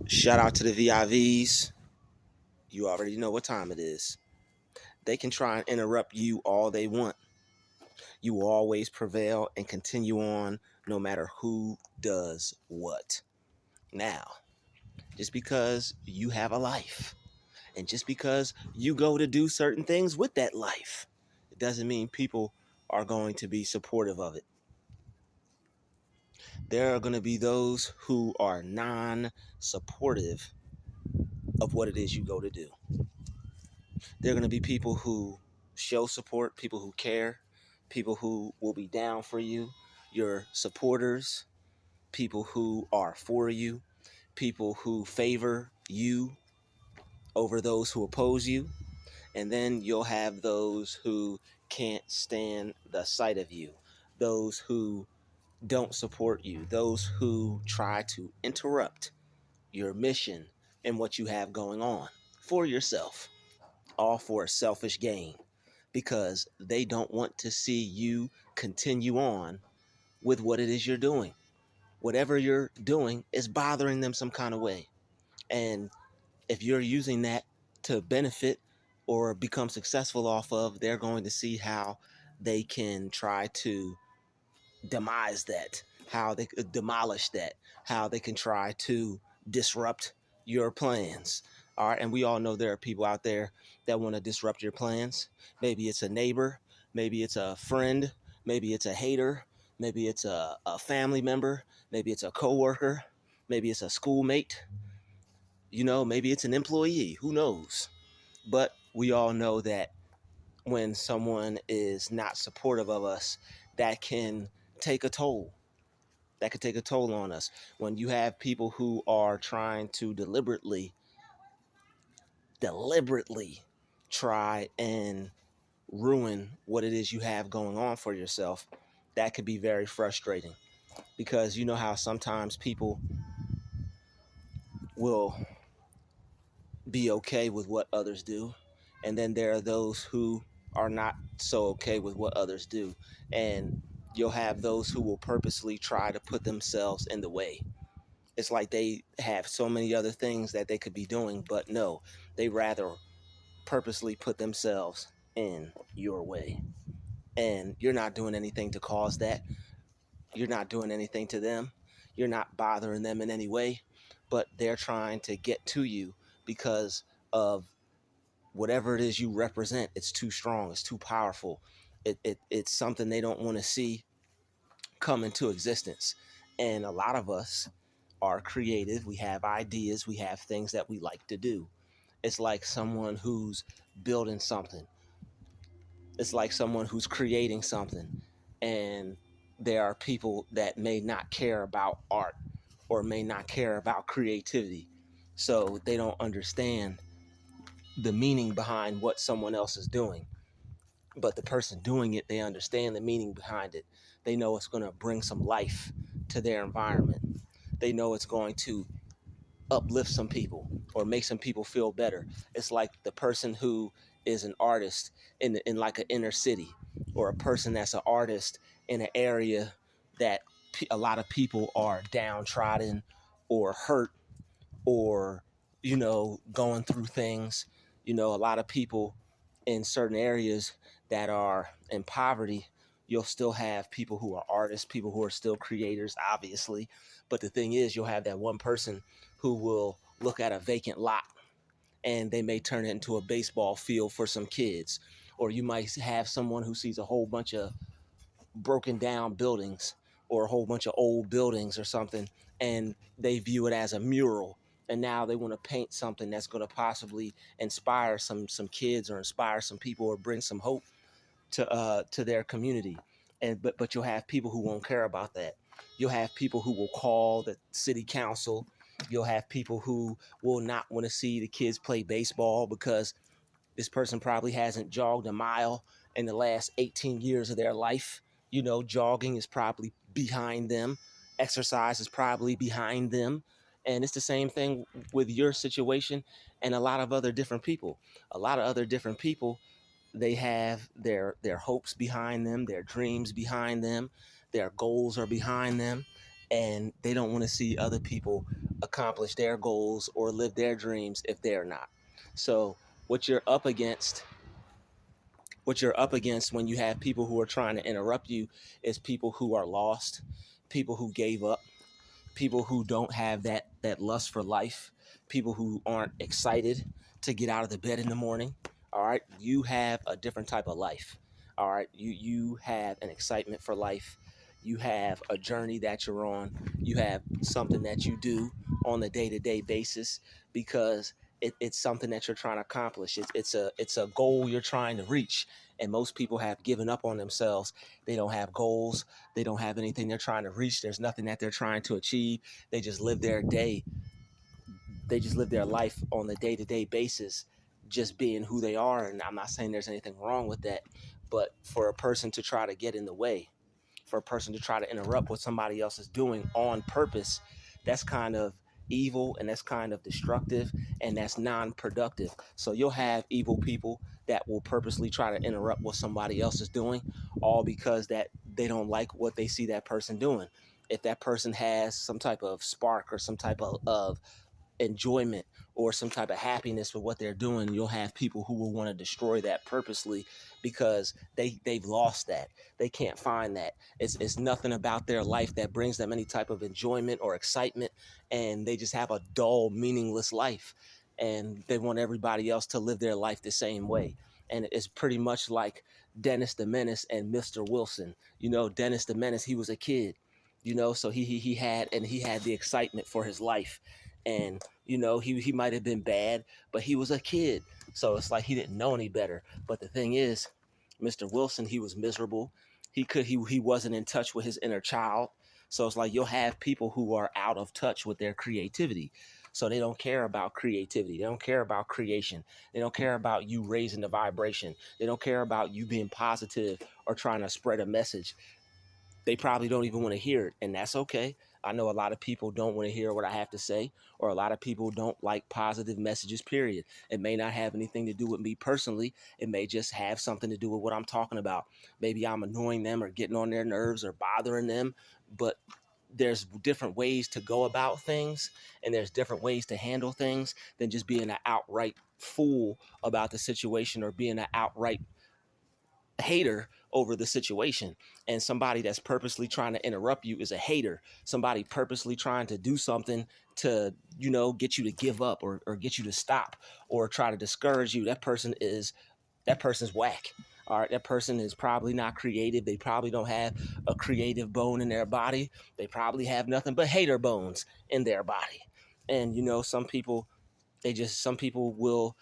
Shout out to the VIVs. You already know what time it is. They can try and interrupt you all they want. You will always prevail and continue on no matter who does what. Now, just because you have a life and just because you go to do certain things with that life, it doesn't mean people are going to be supportive of it. There are going to be those who are non-supportive of what it is you go to do. There are going to be people who show support, people who care, people who will be down for you, your supporters, people who are for you, people who favor you over those who oppose you. And then you'll have those who can't stand the sight of you, those who don't support you, those who try to interrupt your mission and what you have going on for yourself, all for a selfish gain, because they don't want to see you continue on with what it is you're doing. Whatever you're doing is bothering them some kind of way. And if you're using that to benefit or become successful off of, they're going to see how they can try to demise that, how they could demolish that, how they can try to disrupt your plans. All right. And we all know there are people out there that want to disrupt your plans. Maybe it's a neighbor, maybe it's a friend, maybe it's a hater, maybe it's a family member, maybe it's a coworker, maybe it's a schoolmate, maybe it's an employee, who knows? But we all know that when someone is not supportive of us, that can take a toll. That could take a toll on us. When you have people who are trying to deliberately try and ruin what it is you have going on for yourself, that could be very frustrating, because you know how sometimes people will be okay with what others do, and then there are those who are not so okay with what others do, and you'll have those who will purposely try to put themselves in the way. It's like they have so many other things that they could be doing, but no, they rather purposely put themselves in your way. And you're not doing anything to cause that. You're not doing anything to them. You're not bothering them in any way, but they're trying to get to you because of whatever it is you represent. It's too strong. It's too powerful. It's something they don't want to see come into existence. And a lot of us are creative. We have ideas. We have things that we like to do. It's like someone who's building something. It's like someone who's creating something. And there are people that may not care about art or may not care about creativity. So they don't understand the meaning behind what someone else is doing. But the person doing it, they understand the meaning behind it. They know it's going to bring some life to their environment. They know it's going to uplift some people or make some people feel better. It's like the person who is an artist in like an inner city, or a person that's an artist in an area that a lot of people are downtrodden or hurt, or going through things. A lot of people in certain areas that are in poverty, you'll still have people who are artists, people who are still creators, obviously. But the thing is, you'll have that one person who will look at a vacant lot and they may turn it into a baseball field for some kids. Or you might have someone who sees a whole bunch of broken down buildings or a whole bunch of old buildings or something, and they view it as a mural. And now they want to paint something that's going to possibly inspire some kids or inspire some people or bring some hope to their community. But you'll have people who won't care about that. You'll have people who will call the city council. You'll have people who will not want to see the kids play baseball because this person probably hasn't jogged a mile in the last 18 years of their life. Jogging is probably behind them. Exercise is probably behind them. And it's the same thing with your situation and a lot of other different people. A lot of other different people, they have their hopes behind them, their dreams behind them, their goals are behind them, and they don't want to see other people accomplish their goals or live their dreams if they're not. So what you're up against what you're up against when you have people who are trying to interrupt you is people who are lost, people who gave up, people who don't have that lust for life, people who aren't excited to get out of the bed in the morning. All right, you have a different type of life. All right, you have an excitement for life. You have a journey that you're on. You have something that you do on a day-to-day basis because it's something that you're trying to accomplish. It's a goal you're trying to reach, and most people have given up on themselves. They don't have goals. They don't have anything they're trying to reach. There's nothing that they're trying to achieve. They just live their day. They just live their life on a day-to-day basis, just being who they are. And I'm not saying there's anything wrong with that, but for a person to try to get in the way, for a person to try to interrupt what somebody else is doing on purpose, that's kind of evil, and that's kind of destructive, and that's non-productive. So you'll have evil people that will purposely try to interrupt what somebody else is doing, all because that they don't like what they see that person doing. If that person has some type of spark or some type of enjoyment or some type of happiness with what they're doing, you'll have people who will want to destroy that purposely because they've lost that. They can't find that. It's nothing about their life that brings them any type of enjoyment or excitement, and they just have a dull, meaningless life, and they want everybody else to live their life the same way. And it's pretty much like Dennis the Menace and Mr. Wilson. You know, Dennis the Menace, he was a kid, you know, so he had the excitement for his life. And you know, he might have been bad, but he was a kid. So it's like he didn't know any better. But the thing is, Mr. Wilson, he was miserable. He wasn't in touch with his inner child. So it's like you'll have people who are out of touch with their creativity. So they don't care about creativity. They don't care about creation. They don't care about you raising the vibration. They don't care about you being positive or trying to spread a message. They probably don't even want to hear it, and that's okay. I know a lot of people don't want to hear what I have to say, or a lot of people don't like positive messages, period. It may not have anything to do with me personally. It may just have something to do with what I'm talking about. Maybe I'm annoying them or getting on their nerves or bothering them, but there's different ways to go about things, and there's different ways to handle things than just being an outright fool about the situation or being an outright hater over the situation. And somebody that's purposely trying to interrupt you is a hater. Somebody purposely trying to do something to, you know, get you to give up or get you to stop or try to discourage you. That person's whack. All right, that person is probably not creative. They probably don't have a creative bone in their body. They probably have nothing but hater bones in their body. And you know, some people will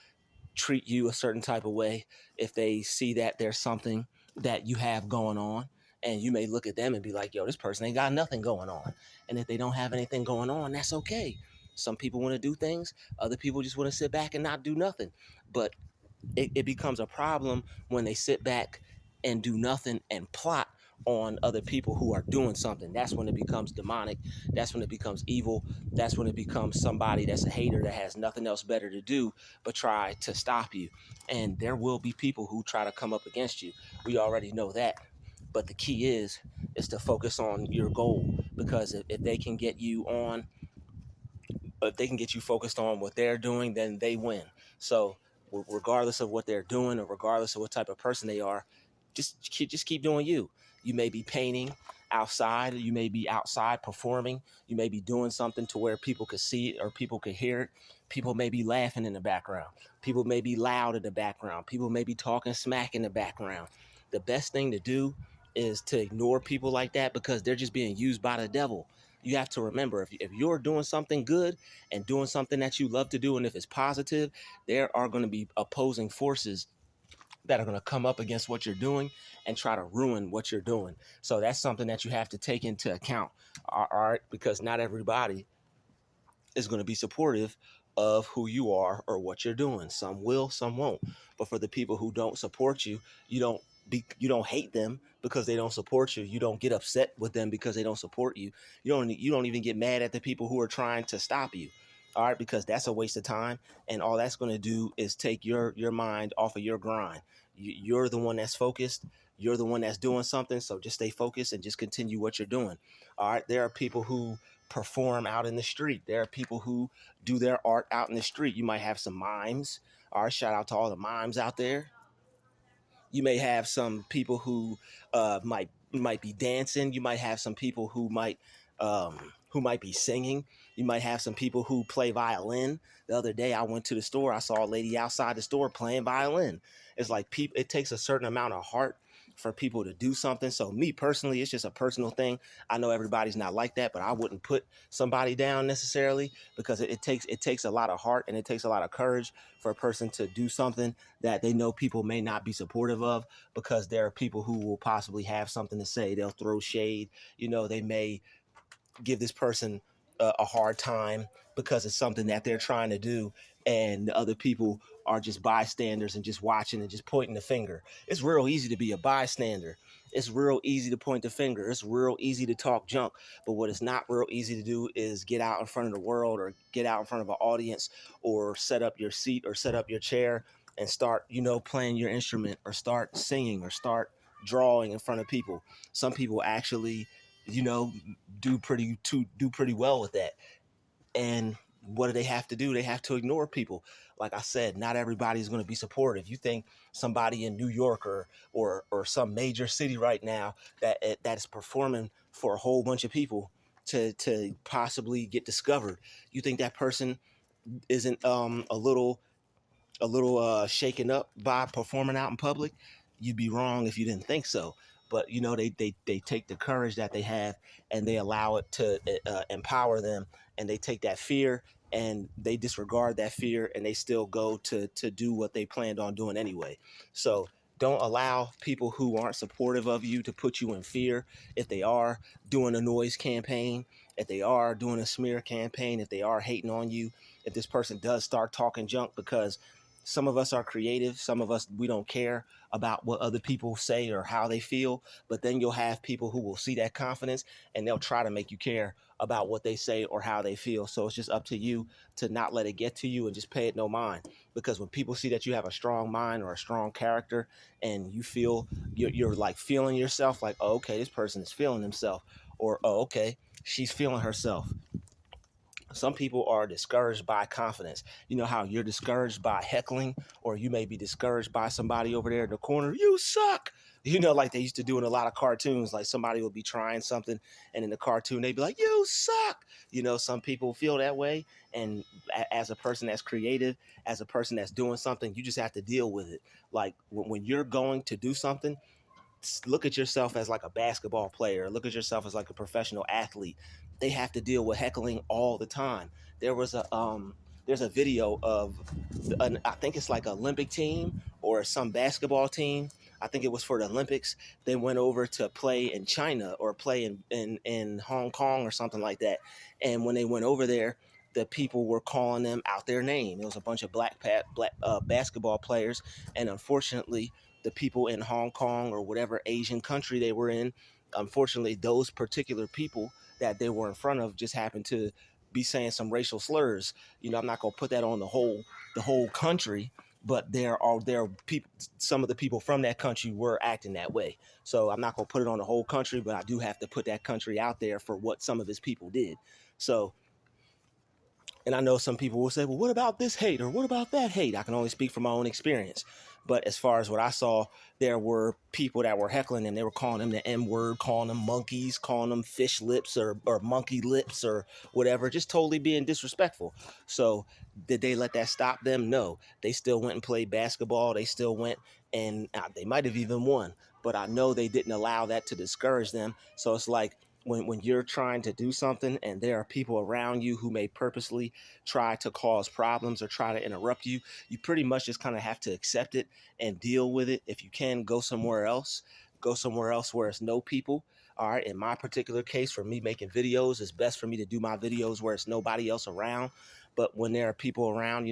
treat you a certain type of way if they see that there's something that you have going on, and you may look at them and be like, yo, this person ain't got nothing going on. And if they don't have anything going on, that's okay. Some people want to do things, other people just want to sit back and not do nothing. But it becomes a problem when they sit back and do nothing and plot on other people who are doing something. That's when it becomes demonic. That's when it becomes evil. That's when it becomes somebody that's a hater that has nothing else better to do but try to stop you. And there will be people who try to come up against you. We already know that. But the key is to focus on your goal, because if they can get you on, if they can get you focused on what they're doing, then they win. So regardless of what they're doing or regardless of what type of person they are, just keep doing you. You may be painting outside, you may be outside performing, you may be doing something to where people could see it or people could hear it. People may be laughing in the background. People may be loud in the background. People may be talking smack in the background. The best thing to do is to ignore people like that, because they're just being used by the devil. You have to remember, if you're doing something good and doing something that you love to do, and if it's positive, there are going to be opposing forces that are going to come up against what you're doing and try to ruin what you're doing. So that's something that you have to take into account. All right, because not everybody is going to be supportive of who you are or what you're doing. Some will, some won't. But for the people who don't support you, you don't hate them because they don't support you. You don't get upset with them because they don't support you. You don't even get mad at the people who are trying to stop you. All right, because that's a waste of time, and all that's going to do is take your mind off of your grind. You're the one that's focused. You're the one that's doing something. So just stay focused and just continue what you're doing. All right, there are people who perform out in the street. There are people who do their art out in the street. You might have some mimes. All right, shout out to all the mimes out there. You may have some people who might be dancing. You might have some people who might be singing. You might have some people who play violin. The other day I went to the store. I saw a lady outside the store playing violin. It's like people. It takes a certain amount of heart for people to do something. So me personally, it's just a personal thing. I know everybody's not like that, but I wouldn't put somebody down necessarily because it takes a lot of heart and it takes a lot of courage for a person to do something that they know people may not be supportive of, because there are people who will possibly have something to say. They'll throw shade. They may give this person a hard time because it's something that they're trying to do, and the other people are just bystanders and just watching and just pointing the finger. It's real easy to be a bystander. It's real easy to point the finger. It's real easy to talk junk. But what is not real easy to do is get out in front of the world or get out in front of an audience or set up your seat or set up your chair and start, playing your instrument or start singing or start drawing in front of people. Some people actually, you know, do pretty well with that. And what do they have to do? They have to ignore people. Like I said, not everybody's going to be supportive. You think somebody in New York or some major city right now that is performing for a whole bunch of people to possibly get discovered. You think that person isn't a little shaken up by performing out in public? You'd be wrong if you didn't think so. But they take the courage that they have and they allow it to empower them, and they take that fear and they disregard that fear and they still go to do what they planned on doing anyway. So don't allow people who aren't supportive of you to put you in fear. If they are doing a noise campaign, if they are doing a smear campaign, if they are hating on you, if this person does start talking junk, because some of us are creative, some of us, we don't care about what other people say or how they feel. But then you'll have people who will see that confidence and they'll try to make you care about what they say or how they feel. So it's just up to you to not let it get to you and just pay it no mind. Because when people see that you have a strong mind or a strong character and you feel you're like feeling yourself, like, oh, okay, this person is feeling himself, or oh, okay, she's feeling herself. Some people are discouraged by confidence. You know how you're discouraged by heckling, or you may be discouraged by somebody over there in the corner. You suck. Like they used to do in a lot of cartoons, like somebody will be trying something and in the cartoon they'd be like, you suck. Some people feel that way. And as a person that's creative, as a person that's doing something, you just have to deal with it. Like when you're going to do something, look at yourself as like a basketball player, look at yourself as like a professional athlete. They have to deal with heckling all the time. There's a video of I think it's like an Olympic team or some basketball team. I think it was for the Olympics. They went over to play in China or play in Hong Kong or something like that. And when they went over there, the people were calling them out their name. It was a bunch of black basketball players, and unfortunately, the people in Hong Kong or whatever Asian country they were in, unfortunately, those particular people that they were in front of just happened to be saying some racial slurs. I'm not gonna put that on the whole country, but there are people. Some of the people from that country were acting that way. So I'm not gonna put it on the whole country, but I do have to put that country out there for what some of his people did. So, and I know some people will say, well, what about this hate or what about that hate? I can only speak from my own experience. But as far as what I saw, there were people that were heckling and they were calling them the M word, calling them monkeys, calling them fish lips or monkey lips or whatever, just totally being disrespectful. So did they let that stop them? No. They still went and played basketball. They still went and they might have even won. But I know they didn't allow that to discourage them. So it's like, when you're trying to do something and there are people around you who may purposely try to cause problems or try to interrupt you, you pretty much just kind of have to accept it and deal with it. If you can, go somewhere else. Go somewhere else where it's no people. All right. In my particular case, for me making videos, it's best for me to do my videos where it's nobody else around. But when there are people around,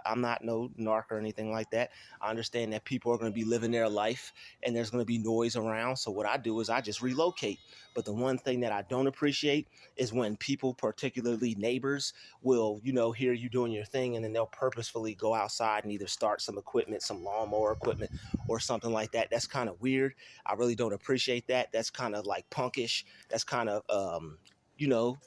I'm not no narc or anything like that. I understand that people are going to be living their life and there's going to be noise around. So what I do is I just relocate. But the one thing that I don't appreciate is when people, particularly neighbors, will, hear you doing your thing and then they'll purposefully go outside and either start some equipment, some lawnmower equipment or something like that. That's kind of weird. I really don't appreciate that. That's kind of like punkish. That's kind of, you know,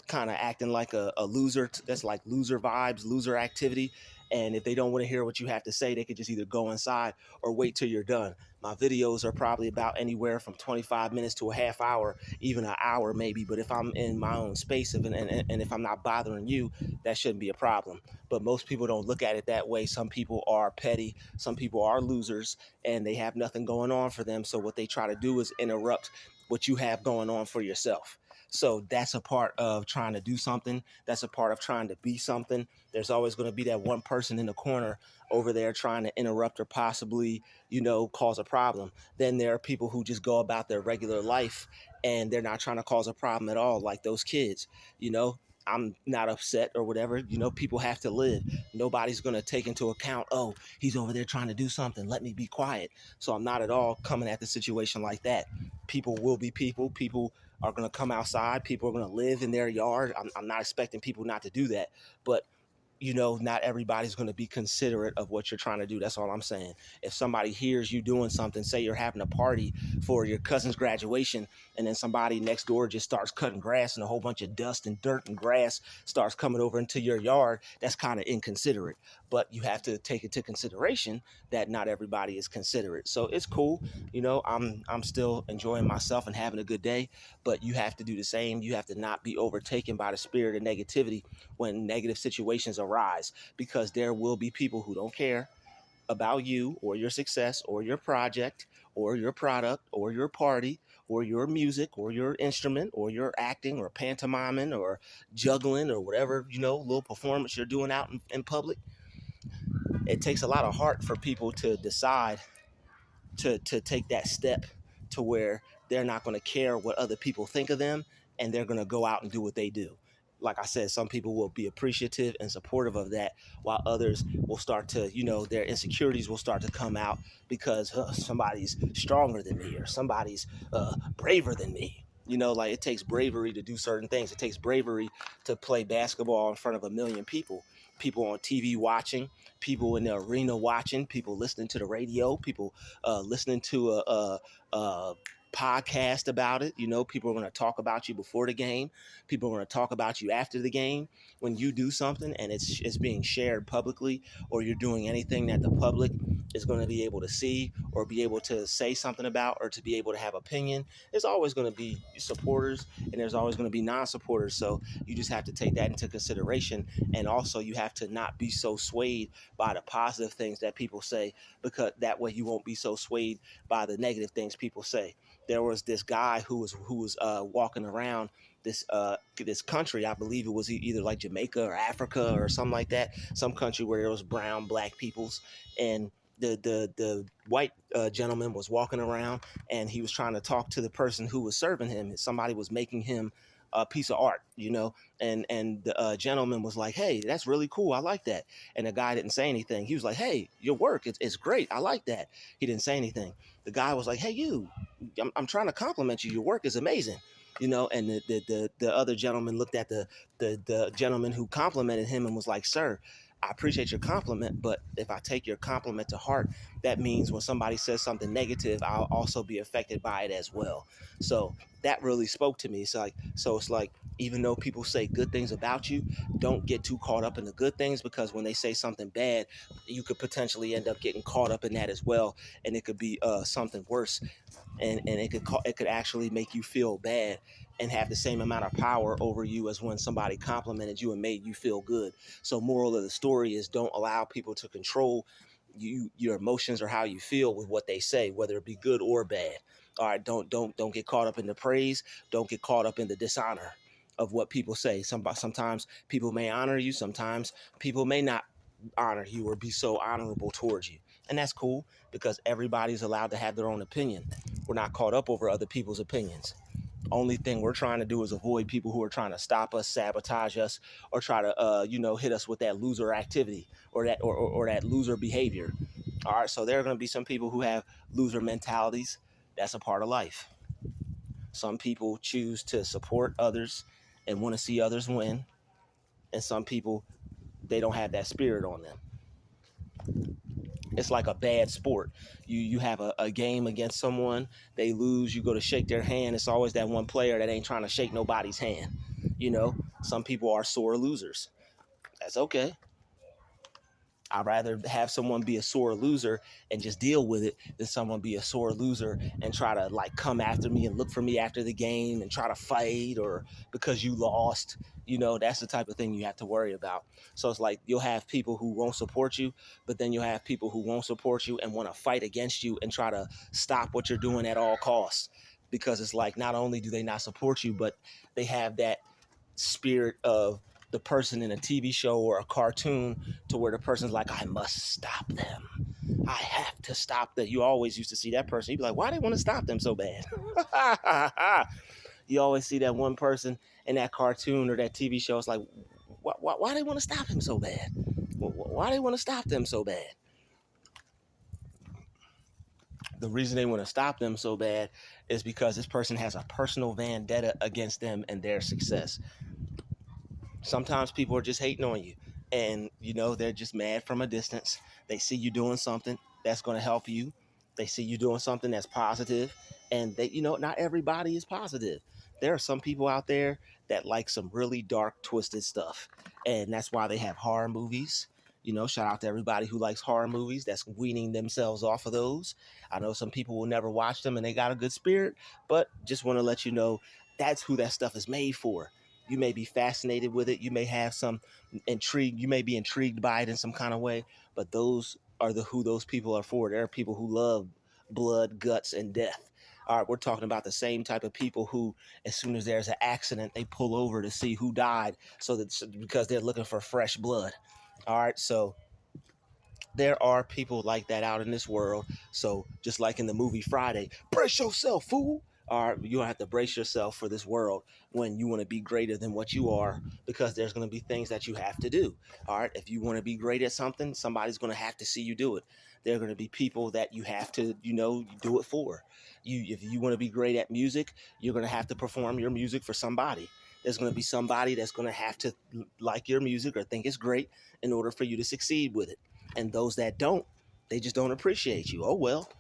kind of acting like a loser. That's like loser vibes, loser activity. And if they don't want to hear what you have to say, they could just either go inside or wait till you're done. My videos are probably about anywhere from 25 minutes to a half hour, even an hour maybe. But if I'm in my own space and if I'm not bothering you, that shouldn't be a problem. But most people don't look at it that way. Some people are petty. Some people are losers and they have nothing going on for them. So what they try to do is interrupt what you have going on for yourself. So that's a part of trying to do something. That's a part of trying to be something. There's always going to be that one person in the corner over there trying to interrupt or possibly, cause a problem. Then there are people who just go about their regular life and they're not trying to cause a problem at all, like those kids. I'm not upset or whatever. People have to live. Nobody's going to take into account, oh, he's over there trying to do something, let me be quiet. So I'm not at all coming at the situation like that. People will be people. People are going to come outside. People are going to live in their yard. I'm not expecting people not to do that. But not everybody's going to be considerate of what you're trying to do. That's all I'm saying. If somebody hears you doing something, say you're having a party for your cousin's graduation, and then somebody next door just starts cutting grass and a whole bunch of dust and dirt and grass starts coming over into your yard, that's kind of inconsiderate. But you have to take into consideration that not everybody is considerate. So it's cool. I'm still enjoying myself and having a good day, but you have to do the same. You have to not be overtaken by the spirit of negativity when negative situations arise, because there will be people who don't care about you or your success or your project or your product or your party or your music or your instrument or your acting or pantomiming or juggling or whatever, little performance you're doing out in public. It takes a lot of heart for people to decide to take that step to where they're not going to care what other people think of them, and they're going to go out and do what they do. Like I said, some people will be appreciative and supportive of that, while others will start to, their insecurities will start to come out because somebody's stronger than me or somebody's braver than me. Like it takes bravery to do certain things. It takes bravery to play basketball in front of a million people on TV watching, people in the arena watching, people listening to the radio, people listening to a podcast about it. People are going to talk about you before the game. People are going to talk about you after the game. When you do something and it's being shared publicly, or you're doing anything that the public is going to be able to see or be able to say something about or to be able to have opinion, there's always going to be supporters and there's always going to be non-supporters. So you just have to take that into consideration. And also you have to not be so swayed by the positive things that people say, because that way you won't be so swayed by the negative things people say. There was this guy who was walking around this country. I believe it was either like Jamaica or Africa or something like that, some country where there was brown, black peoples, and the white gentleman was walking around and he was trying to talk to the person who was serving him. Somebody was making him a piece of art, and the gentleman was like, "Hey, that's really cool. I like that." And the guy didn't say anything. He was like, "Hey, your work, it's great. I like that." He didn't say anything. The guy was like, "Hey, I'm trying to compliment you. Your work is amazing." And the other gentleman looked at the gentleman who complimented him and was like, "Sir, I appreciate your compliment, but if I take your compliment to heart, that means when somebody says something negative, I'll also be affected by it as well." So that really spoke to me. It's like, even though people say good things about you, don't get too caught up in the good things, because when they say something bad, you could potentially end up getting caught up in that as well, and it could be something worse, and it could actually make you feel bad and have the same amount of power over you as when somebody complimented you and made you feel good. So moral of the story is, don't allow people to control your emotions or how you feel with what they say, whether it be good or bad. All right, don't get caught up in the praise. Don't get caught up in the dishonor of what people say. Sometimes people may honor you. Sometimes people may not honor you or be so honorable towards you. And that's cool, because everybody's allowed to have their own opinion. We're not caught up over other people's opinions. Only thing we're trying to do is avoid people who are trying to stop us, sabotage us, or try to hit us with that loser activity or that loser behavior. All right, so there are going to be some people who have loser mentalities. That's a part of life. Some people choose to support others and want to see others win, and some people, they don't have that spirit on them. It's like a bad sport. You have a game against someone, they lose, you go to shake their hand. It's always that one player that ain't trying to shake nobody's hand. You know, some people are sore losers. That's okay. I'd rather have someone be a sore loser and just deal with it than someone be a sore loser and try to like come after me and look for me after the game and try to fight or because you lost. You know, that's the type of thing you have to worry about. So it's like you'll have people who won't support you, but then you'll have people who won't support you and want to fight against you and try to stop what you're doing at all costs. Because it's like not only do they not support you, but they have that spirit of the person in a TV show or a cartoon to where the person's like, I must stop them. I have to stop them. You always used to see that person. You'd be like, why do they want to stop them so bad? You always see that one person in that cartoon or that TV show. It's like, why do they want to stop him so bad? Why do they want to stop them so bad? The reason they want to stop them so bad is because this person has a personal vendetta against them and their success. Sometimes people are just hating on you and they're just mad from a distance. They see you doing something that's going to help you. They see you doing something that's positive, and they not everybody is positive. There are some people out there that like some really dark twisted stuff, and that's why they have horror movies. Shout out to everybody who likes horror movies that's weaning themselves off of those. I know some people will never watch them and they got a good spirit, but just want to let you know that's who that stuff is made for. You may be fascinated with it. You may have some intrigue. You may be intrigued by it in some kind of way, but those are who those people are for. There are people who love blood, guts, and death. All right, we're talking about the same type of people who, as soon as there's an accident, they pull over to see who died, because they're looking for fresh blood. All right, so there are people like that out in this world. So just like in the movie Friday, brace yourself, fool. All right, you don't have to brace yourself for this world when you want to be greater than what you are, because there's going to be things that you have to do. All right, if you want to be great at something, somebody's going to have to see you do it. There are going to be people that you have to, do it for. If you want to be great at music, you're going to have to perform your music for somebody. There's going to be somebody that's going to have to like your music or think it's great in order for you to succeed with it. And those that don't, they just don't appreciate you. Oh well.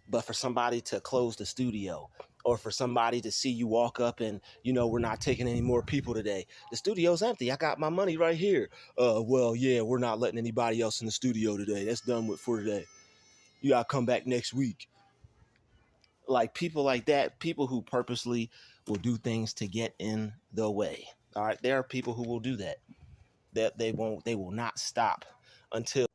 But for somebody to close the studio, or for somebody to see you walk up and we're not taking any more people today, the studio's empty, I got my money right here. Well, yeah, we're not letting anybody else in the studio today, that's done with for today, you gotta come back next week. Like people like that, people who purposely will do things to get in the way. All right, there are people who will do that, that they will not stop until.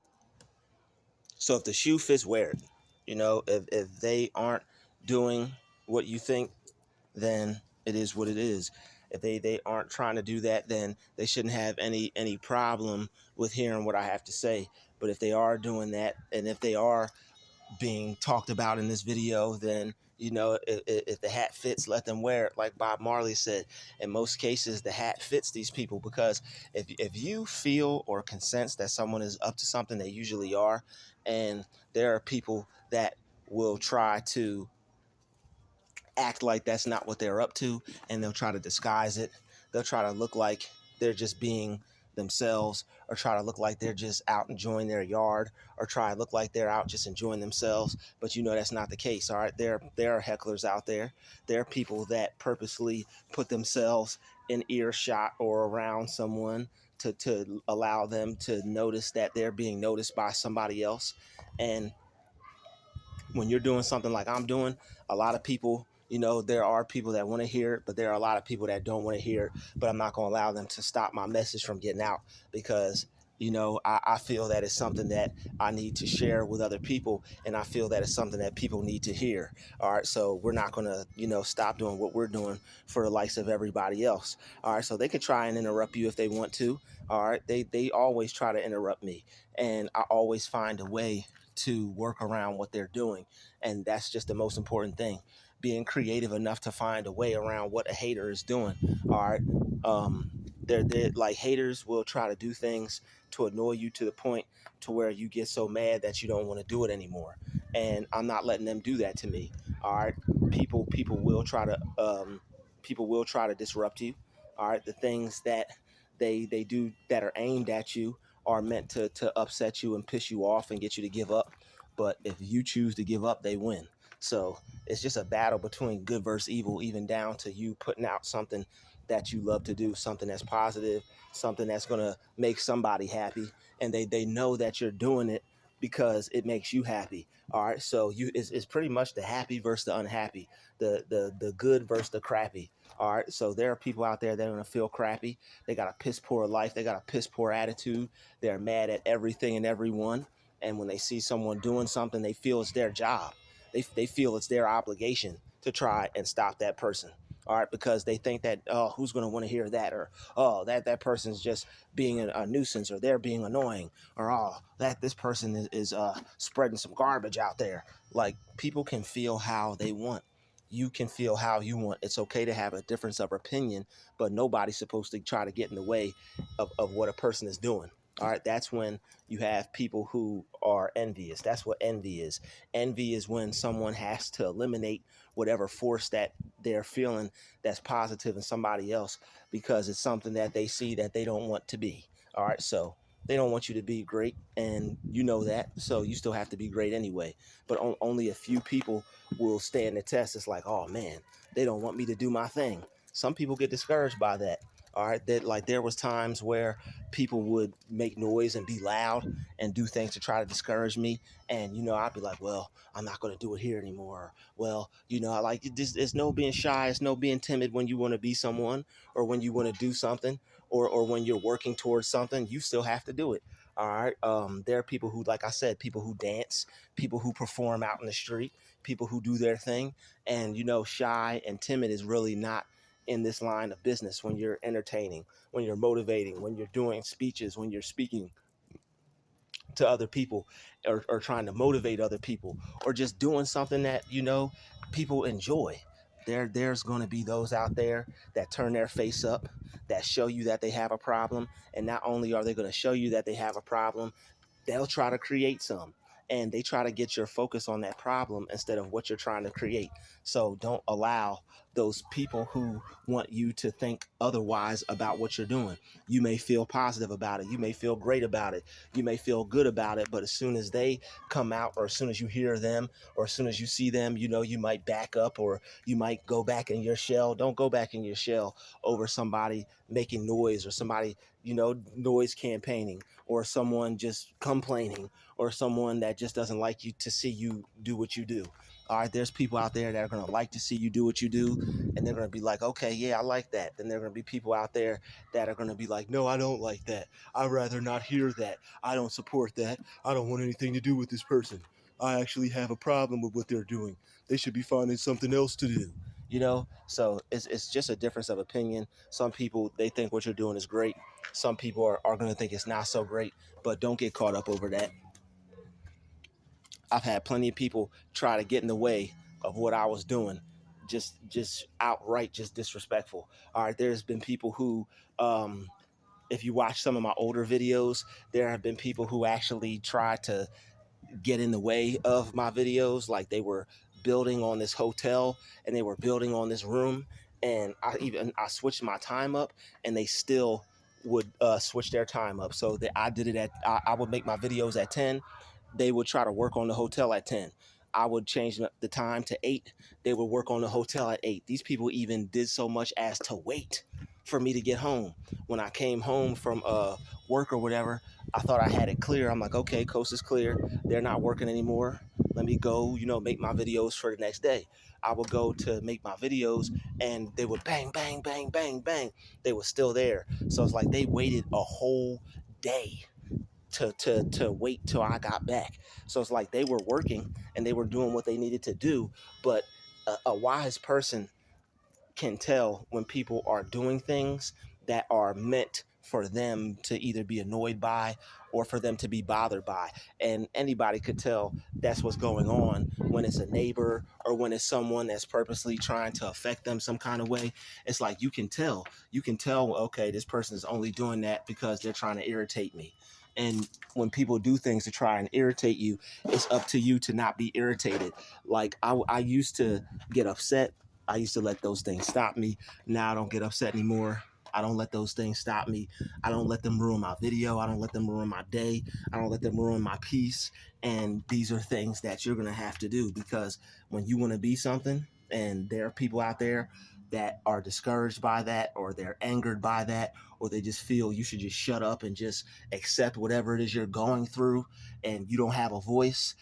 So if the shoe fits, wear it. If they aren't doing what you think, then it is what it is. If they aren't trying to do that, then they shouldn't have any problem with hearing what I have to say. But if they are doing that, and if they are being talked about in this video, then if the hat fits, let them wear it. Like Bob Marley said, in most cases the hat fits these people, because if you feel or can sense that someone is up to something, they usually are. And there are people that will try to act like that's not what they're up to, and they'll try to disguise it. They'll try to look like they're just being themselves, or try to look like they're just out enjoying their yard, or try to look like they're out just enjoying themselves. But that's not the case. All right, there are hecklers out there. There are people that purposely put themselves in earshot or around someone to allow them to notice that they're being noticed by somebody else. And when you're doing something like I'm doing, a lot of people, there are people that want to hear it, but there are a lot of people that don't want to hear it. But I'm not going to allow them to stop my message from getting out, because I feel that it's something that I need to share with other people, and I feel that it's something that people need to hear. All right, so we're not going to stop doing what we're doing for the likes of everybody else. All right, so they can try and interrupt you if they want to. All right, they always try to interrupt me, and I always find a way to work around what they're doing. And that's just the most important thing, being creative enough to find a way around what a hater is doing. All right, they're like, haters will try to do things to annoy you to the point to where you get so mad that you don't want to do it anymore. And I'm not letting them do that to me. All right, people will try to disrupt you. All right, the things that they do that are aimed at you are meant to upset you and piss you off and get you to give up. But if you choose to give up, they win. So it's just a battle between good versus evil, even down to you putting out something that you love to do, something that's positive, something that's going to make somebody happy, and they know that you're doing it because it makes you happy. All right, so it's pretty much the happy versus the unhappy, the good versus the crappy. All right, so there are people out there that are going to feel crappy. They got a piss poor life, they got a piss poor attitude, they're mad at everything and everyone, and when they see someone doing something, they feel it's their job. They feel it's their obligation to try and stop that person. All right, because they think that, oh, who's going to want to hear that, or oh, that person's just being a nuisance, or they're being annoying, or oh, that this person is spreading some garbage out there. Like, people can feel how they want. You can feel how you want. It's okay to have a difference of opinion, but nobody's supposed to try to get in the way of what a person is doing. All right, that's when you have people who are envious. That's what envy is. Envy is when someone has to eliminate whatever force that they're feeling that's positive in somebody else, because it's something that they see that they don't want to be. All right, so they don't want you to be great, and you know that, so you still have to be great anyway. But only a few people will stand the test. It's like, oh man, they don't want me to do my thing. Some people get discouraged by that. All right, that, like, there was times where people would make noise and be loud and do things to try to discourage me, and I'd be like, well, I'm not going to do it here anymore. Well, I like this. It's no being shy, it's no being timid when you want to be someone, or when you want to do something, or when you're working towards something. You still have to do it. All right. There are people who, like I said, people who dance, people who perform out in the street, people who do their thing, and shy and timid is really not in this line of business. When you're entertaining, when you're motivating, when you're doing speeches, when you're speaking to other people, or trying to motivate other people, or just doing something that people enjoy. There's going to be those out there that turn their face up, that show you that they have a problem, and not only are they going to show you that they have a problem, they'll try to create some, and they try to get your focus on that problem instead of what you're trying to create. So don't allow those people who want you to think otherwise about what you're doing. You may feel positive about it, you may feel great about it, you may feel good about it, but as soon as they come out, or as soon as you hear them, or as soon as you see them, you might back up, or you might go back in your shell. Don't go back in your shell over somebody making noise, or somebody noise campaigning, or someone just complaining, or someone that just doesn't like you to see you do what you do. All right, there's people out there that are going to like to see you do what you do, and they're going to be like, okay, yeah, I like that. Then there are going to be people out there that are going to be like, no, I don't like that. I'd rather not hear that. I don't support that. I don't want anything to do with this person. I actually have a problem with what they're doing. They should be finding something else to do. So it's just a difference of opinion. Some people, they think what you're doing is great. Some people are going to think it's not so great, but don't get caught up over that. I've had plenty of people try to get in the way of what I was doing, just outright, just disrespectful. All right, there's been people who, if you watch some of my older videos, there have been people who actually try to get in the way of my videos. Like, they were building on this hotel, and they were building on this room, and I switched my time up, and they still would switch their time up. So that I did it at I would make my videos at 10. They would try to work on the hotel at 10. I would change the time to 8. They would work on the hotel at 8. These people even did so much as to wait for me to get home. When I came home from work or whatever, I thought I had it clear. I'm like, okay, coast is clear. They're not working anymore. Let me go, make my videos for the next day. I would go to make my videos, and they would bang, bang, bang, bang, bang. They were still there. So it's like they waited a whole day to wait till I got back. So it's like they were working and they were doing what they needed to do. But a wise person can tell when people are doing things that are meant for them to either be annoyed by, or for them to be bothered by. And anybody could tell that's what's going on when it's a neighbor, or when it's someone that's purposely trying to affect them some kind of way. It's like you can tell, okay, this person is only doing that because they're trying to irritate me. And when people do things to try and irritate you, it's up to you to not be irritated. Like, I used to get upset. I used to let those things stop me. Now I don't get upset anymore. I don't let those things stop me. I don't let them ruin my video. I don't let them ruin my day. I don't let them ruin my peace. And these are things that you're going to have to do, because when you want to be something, and there are people out there that are discouraged by that, or they're angered by that, or they just feel you should just shut up and just accept whatever it is you're going through and you don't have a voice,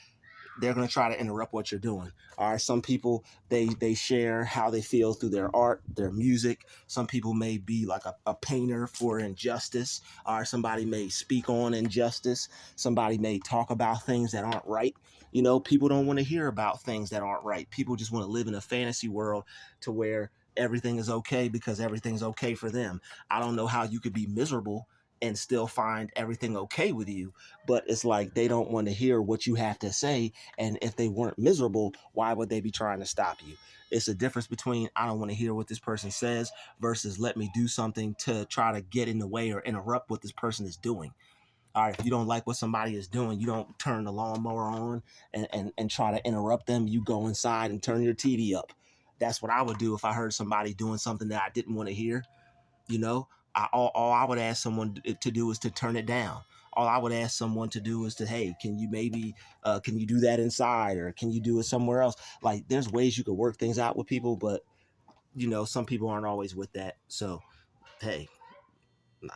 they're going to try to interrupt what you're doing. All right, some people, they share how they feel through their art, their music. Some people may be like a painter for injustice. All right, somebody may speak on injustice. Somebody may talk about things that aren't right. You know, people don't want to hear about things that aren't right. People just want to live in a fantasy world to where everything is okay because everything's okay for them. I don't know how you could be miserable and still find everything okay with you, but it's like they don't want to hear what you have to say. And if they weren't miserable, why would they be trying to stop you? It's a difference between I don't want to hear what this person says versus let me do something to try to get in the way or interrupt what this person is doing. All right, if you don't like what somebody is doing, you don't turn the lawnmower on and try to interrupt them. You go inside and turn your TV up. That's what I would do if I heard somebody doing something that I didn't want to hear. You know, all I would ask someone to do is to turn it down. All I would ask someone to do is to, hey, can you maybe, can you do that inside, or can you do it somewhere else? Like, there's ways you could work things out with people, but you know, some people aren't always with that. So, hey,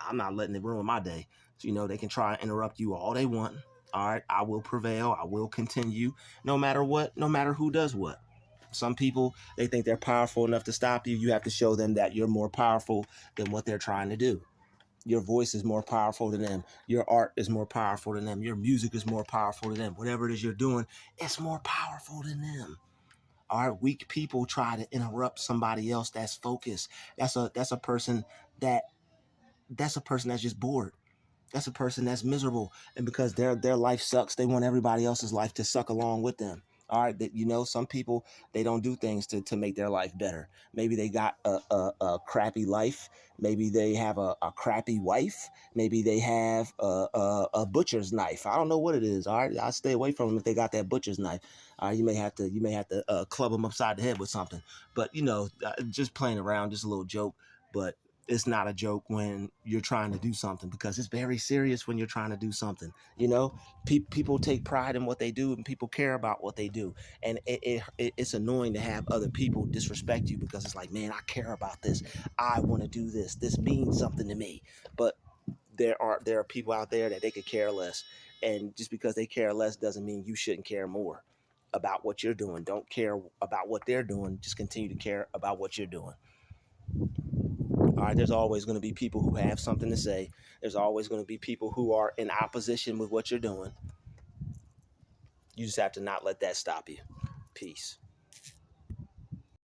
I'm not letting it ruin my day. So, you know, they can try and interrupt you all they want. All right, I will prevail. I will continue, no matter what, no matter who does what. Some people, they think they're powerful enough to stop you. You have to show them that you're more powerful than what they're trying to do. Your voice is more powerful than them. Your art is more powerful than them. Your music is more powerful than them. Whatever it is you're doing, it's more powerful than them. All right, weak people try to interrupt somebody else that's focused. That's a person that that's a person that's just bored. That's a person that's miserable, and because their life sucks, they want everybody else's life to suck along with them. All right, that, you know, some people, they don't do things to make their life better. Maybe they got a crappy life. Maybe they have a crappy wife. Maybe they have a butcher's knife. I don't know what it is. All right, I'll stay away from them if they got that butcher's knife. All right, you may have to club them upside the head with something. But you know, just playing around, just a little joke. But it's not a joke when you're trying to do something, because it's very serious when you're trying to do something. You know, people take pride in what they do, and people care about what they do, and it's annoying to have other people disrespect you, because it's like, man, I care about this. I want to do this. This means something to me. But there are people out there that they could care less, and just because they care less doesn't mean you shouldn't care more about what you're doing. Don't care about what they're doing. Just continue to care about what you're doing. All right, there's always going to be people who have something to say. There's always going to be people who are in opposition with what you're doing. You just have to not let that stop you. Peace.